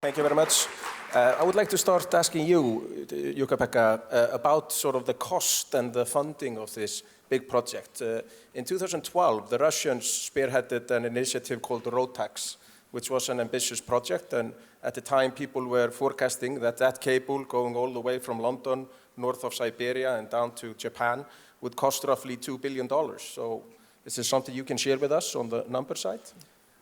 Thank you very much. I would like to start asking you, Jukka-Pekka, about sort of the cost and the funding of this big project. In 2012, the Russians spearheaded an initiative called the Road Tax, which was an ambitious project, and at the time people were forecasting that that cable going all the way from London, north of Siberia and down to Japan would cost roughly $2 billion. So is this something you can share with us on the number side?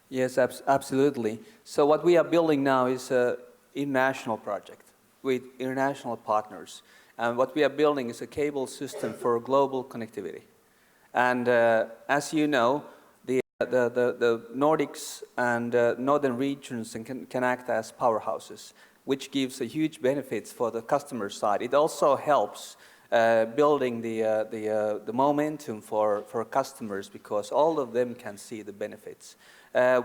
Yes, absolutely. So what we are building now is an international project with international partners. And what we are building is a cable system for global connectivity. And as you know, the Nordics and northern regions can act as powerhouses, which gives a huge benefits for the customer side. It also helps building the momentum for customers, because all of them can see the benefits.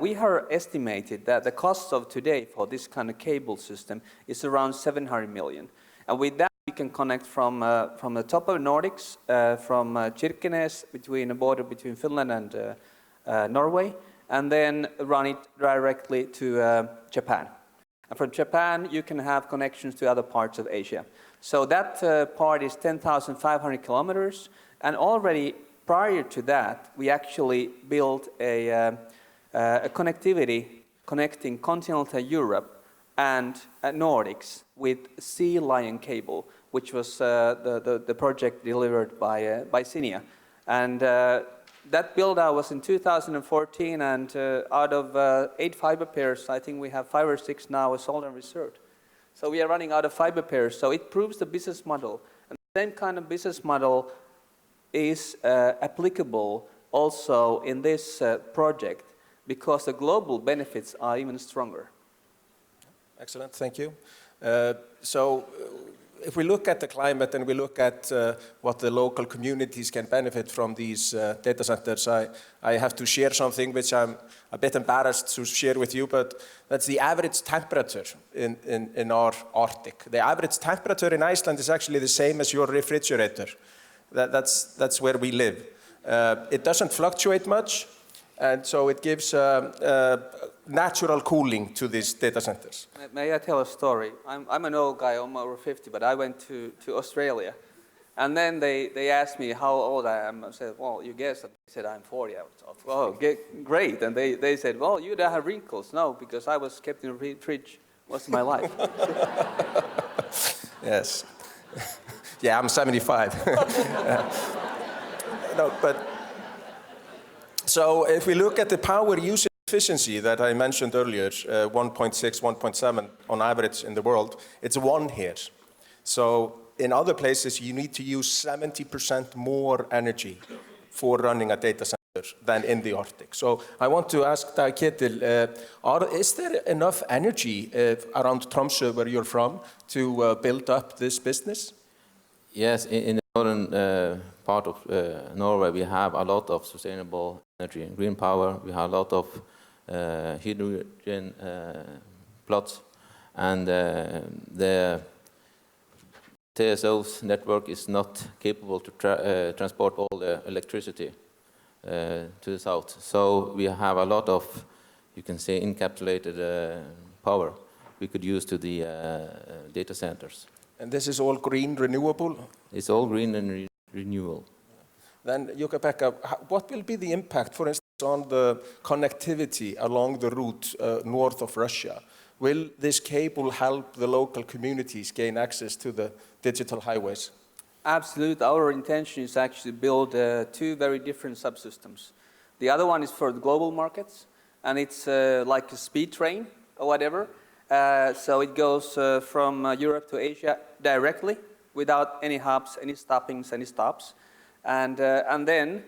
We have estimated that the cost of today for this kind of cable system is around 700 million. And with that, we can connect from the top of Nordics, from Kirkenes, between a border between Finland and Norway, and then run it directly to Japan. And from Japan, you can have connections to other parts of Asia. So that part is 10,500 kilometers, and already prior to that, we actually built a connectivity connecting continental Europe and Nordics with Sea Lion cable, which was the project delivered by Cinia. And that build-out was in 2014, and out of 8 fiber pairs, I think we have 5 or 6 now sold and reserved. So we are running out of fiber pairs, so it proves the business model. And the same kind of business model is applicable also in this project, because the global benefits are even stronger. Excellent, thank you. So if we look at the climate and we look at what the local communities can benefit from these data centers, I have to share something which I'm a bit embarrassed to share with you, but that's the average temperature in our Arctic. The average temperature in Iceland is actually the same as your refrigerator. That's where we live. It doesn't fluctuate much, and so it gives natural cooling to these data centers. May I tell a story? I'm an old guy, I'm over 50, but I went to Australia. And then they asked me how old I am. I said, well, you guessed. They said, I'm 40. I was, oh, great. And they said, well, you don't have wrinkles. No, because I was kept in a fridge most of my life. Yes. Yeah, I'm 75. No, but so if we look at the power usage efficiency that I mentioned earlier, 1.6, 1.7 on average in the world, it's 1 here. So in other places, you need to use 70% more energy for running a data center than in the Arctic. So I want to ask Kjetil, is there enough energy around Tromsø, where you're from, to build up this business? Yes, in the northern part of Norway, we have a lot of sustainable energy and green power. We have a lot of hydrogen plots, and the TSO's network is not capable to transport all the electricity to the south. So we have a lot of, you can say, encapsulated power we could use to the data centers. And this is all green, renewable? It's all green and renewable. Then, Jukka-Pekka, what will be the impact, for instance, on the connectivity along the route north of Russia? Will this cable help the local communities gain access to the digital highways? Absolutely. Our intention is actually to build 2 very different subsystems. The other one is for the global markets, and it's like a speed train or whatever. So it goes from Europe to Asia directly, without any hubs, any stoppings, any stops. And then,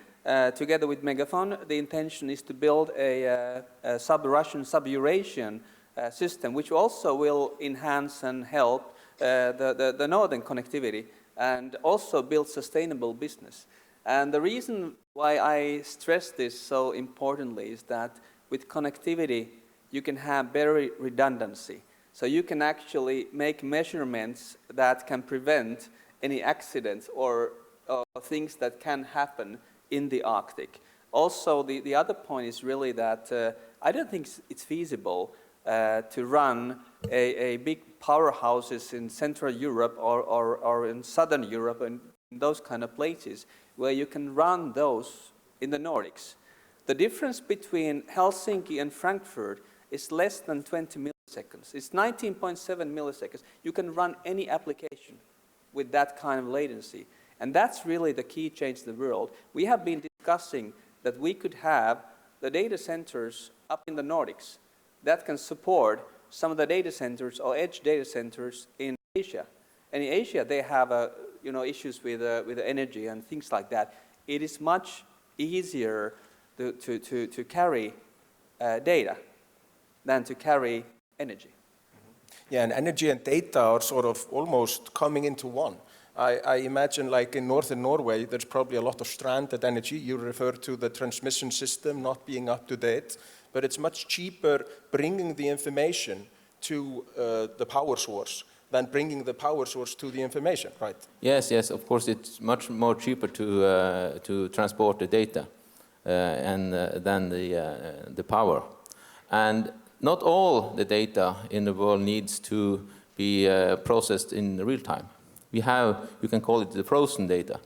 together with Megaphone, the intention is to build a sub-Russian, sub-Eurasian system, which also will enhance and help the northern connectivity, and also build sustainable business. And the reason why I stress this so importantly is that with connectivity, you can have better redundancy. So you can actually make measurements that can prevent any accidents or things that can happen in the Arctic. Also, the other point is really that I don't think it's feasible to run a big powerhouses in Central Europe or in Southern Europe and those kind of places where you can run those in the Nordics. The difference between Helsinki and Frankfurt is less than 20 milliseconds. It's 19.7 milliseconds. You can run any application with that kind of latency. And that's really the key change in the world. We have been discussing that we could have the data centers up in the Nordics that can support some of the data centers or edge data centers in Asia. And in Asia, they have issues with energy and things like that. It is much easier to carry data than to carry energy. Yeah, and energy and data are sort of almost coming into one. I imagine like in northern Norway, there's probably a lot of stranded energy. You refer to the transmission system not being up to date, but it's much cheaper bringing the information to the power source than bringing the power source to the information, right? Yes, of course, it's much more cheaper to transport the data than the power. And not all the data in the world needs to be processed in real time. We have, you can call it the frozen data.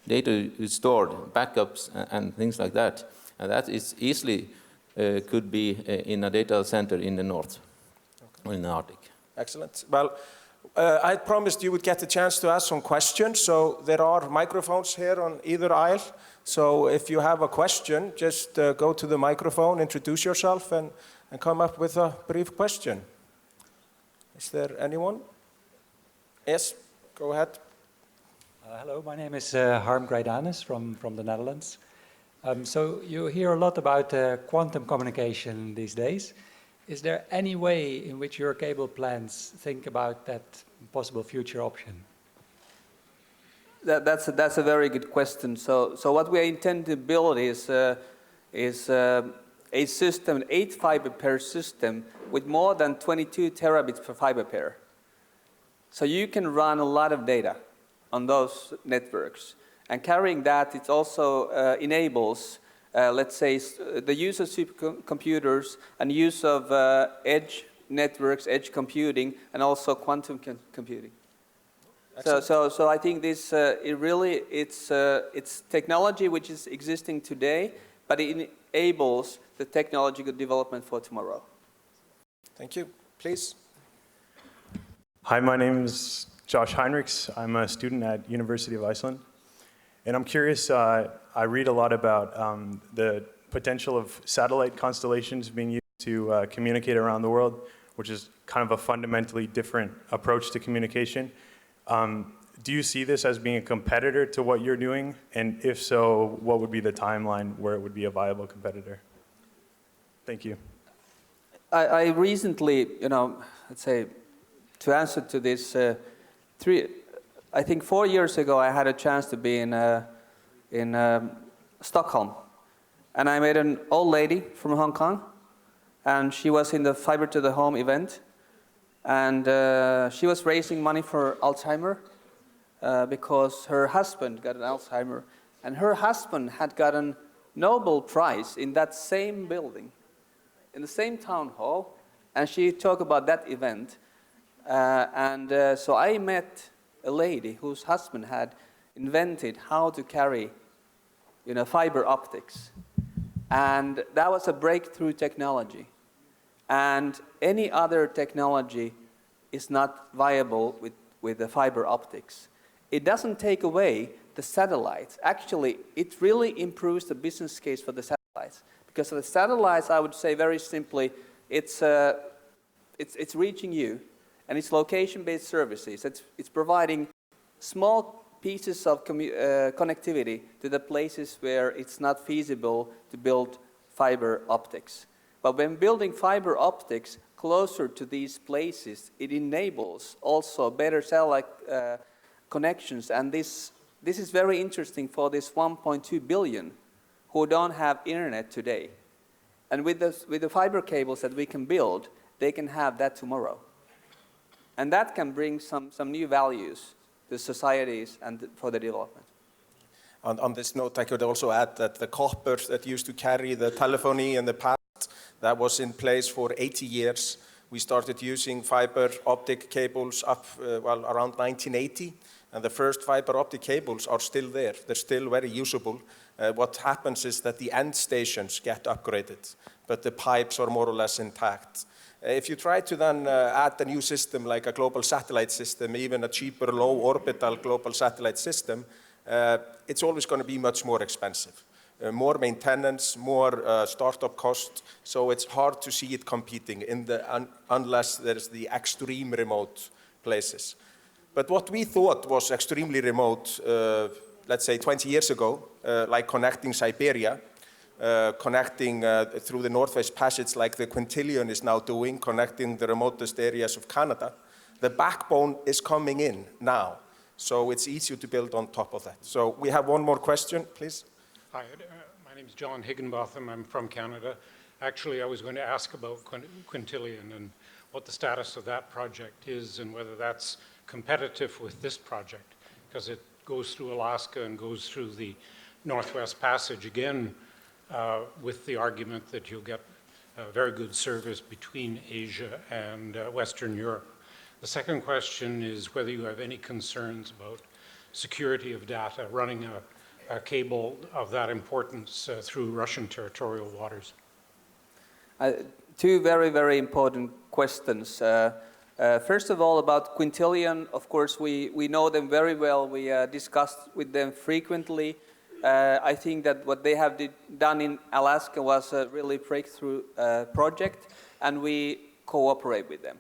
Data is stored, backups and things like that. And that is easily could be in a data center in the north, or in the Arctic. Excellent. Well, I promised you would get a chance to ask some questions, so there are microphones here on either aisle. So if you have a question, just go to the microphone, introduce yourself, and come up with a brief question. Is there anyone? Yes, go ahead. Hello, my name is Harm Greidanis from the Netherlands. So you hear a lot about quantum communication these days. Is there any way in which your cable plans think about that possible future option? That's a very good question. So what we intend to build is a system, an 8 fiber pair system with more than 22 terabits per fiber pair. So you can run a lot of data on those networks. And carrying that, it also enables, let's say, the use of supercomputers and use of edge networks, edge computing, and also quantum computing. So I think this it's technology which is existing today, but it enables the technological development for tomorrow. Thank you. Please. Hi, my name is Josh Heinrichs. I'm a student at University of Iceland. And I'm curious, I read a lot about the potential of satellite constellations being used to communicate around the world, which is kind of a fundamentally different approach to communication. Do you see this as being a competitor to what you're doing? And if so, what would be the timeline where it would be a viable competitor? Thank you. I recently, let's say, to answer to this, I think 4 years ago, I had a chance to be in Stockholm. And I met an old lady from Hong Kong. And she was in the Fiber to the Home event. And she was raising money for Alzheimer because her husband got an Alzheimer. And her husband had gotten Nobel Prize in that same building, in the same town hall. And she talked about that event. So I met a lady whose husband had invented how to carry, fiber optics. And that was a breakthrough technology. And any other technology is not viable with the fiber optics. It doesn't take away the satellites. Actually, it really improves the business case for the satellites. Because the satellites, I would say very simply, it's reaching you. And it's location-based services. It's providing small pieces of connectivity to the places where it's not feasible to build fiber optics. But when building fiber optics closer to these places, it enables also better satellite connections. And this is very interesting for this 1.2 billion who don't have internet today. And with the fiber cables that we can build, they can have that tomorrow. And that can bring some new values to societies and for the development. On this note, I could also add that the copper that used to carry the telephony in the past, That was in place for 80 years. We started using fiber optic cables up around 1980, and the first fiber optic cables are still there. They're still very usable. What happens is that the end stations get upgraded, but the pipes are more or less intact. If you try to then add a new system like a global satellite system, even a cheaper low orbital global satellite system, it's always going to be much more expensive. More maintenance, more startup cost, so it's hard to see it competing unless there's the extreme remote places. But what we thought was extremely remote, let's say 20 years ago, like connecting Siberia, connecting through the Northwest Passage like the Quintillion is now doing, connecting the remotest areas of Canada, the backbone is coming in now. So it's easier to build on top of that. So we have one more question, please. Hi, my name is John Higginbotham. I'm from Canada. Actually, I was going to ask about Quintillion and what the status of that project is and whether that's competitive with this project, because it goes through Alaska and goes through the Northwest Passage again, with the argument that you'll get very good service between Asia and Western Europe. The second question is whether you have any concerns about security of data running a cable of that importance through Russian territorial waters. Two very, very important questions. First of all, about Quintillion, of course, we know them very well. We discussed with them frequently. I think that what they have done in Alaska was a really breakthrough project, and we cooperate with them.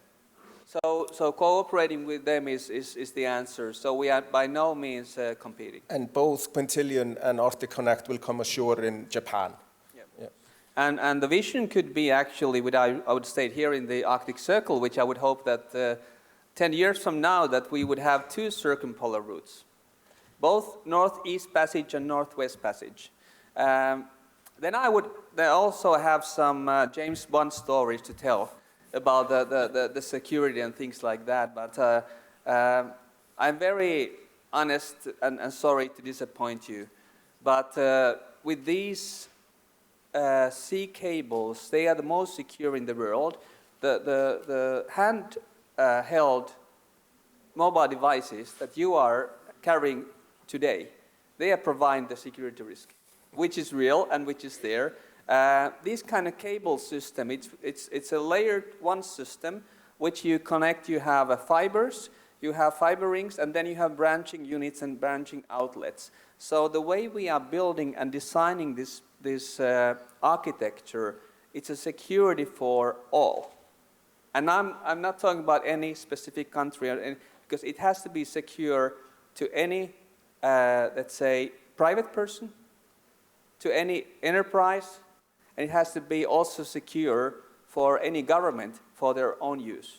So cooperating with them is the answer. So we are by no means competing. And both Quintillion and Arctic Connect will come ashore in Japan. Yeah. Yeah. And the vision could be actually, I would state here in the Arctic Circle, which I would hope that 10 years from now that we would have two circumpolar routes, both Northeast Passage and Northwest Passage. Then I would also have some James Bond stories to tell about the security and things like that. But I'm very honest and sorry to disappoint you. But with these sea cables, they are the most secure in the world. The hand-held mobile devices that you are carrying today, they are providing the security risk, which is real and which is there. This kind of cable system, it's a layered one system which you connect. You have fibers, you have fiber rings, and then you have branching units and branching outlets. So the way we are building and designing this architecture, it's a security for all. And I'm not talking about any specific country, because it has to be secure to any, let's say, private person, to any enterprise, and it has to be also secure for any government for their own use.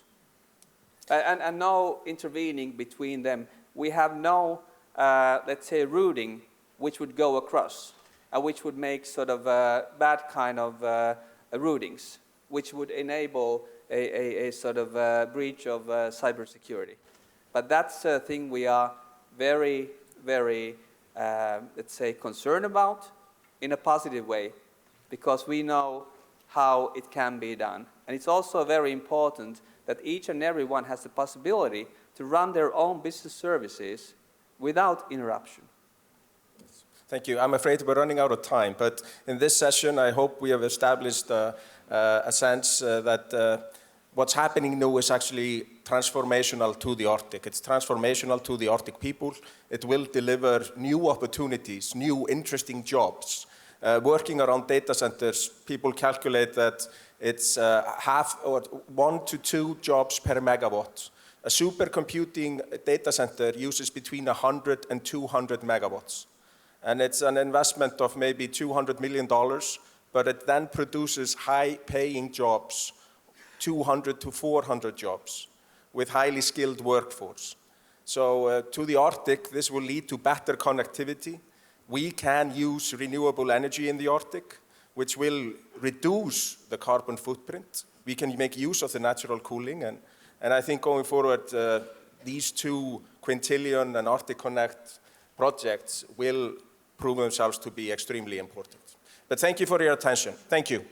And no intervening between them. We have no, let's say, routing which would go across, which would make sort of bad kind of routings, which would enable a sort of breach of cybersecurity. But that's a thing we are very, very, let's say, concerned about in a positive way, because we know how it can be done. And it's also very important that each and every one has the possibility to run their own business services without interruption. Thank you. I'm afraid we're running out of time, but in this session, I hope we have established a sense that what's happening now is actually transformational to the Arctic. It's transformational to the Arctic people. It will deliver new opportunities, new interesting jobs. Working around data centers, people calculate that it's 1 to 2 jobs per megawatt. A supercomputing data center uses between 100 and 200 megawatts. And it's an investment of maybe $200 million, but it then produces high-paying jobs, 200 to 400 jobs, with highly skilled workforce. So to the Arctic, this will lead to better connectivity. We can use renewable energy in the Arctic, which will reduce the carbon footprint. We can make use of the natural cooling, and I think going forward, these two Quintillion and Arctic Connect projects will prove themselves to be extremely important. But thank you for your attention. Thank you.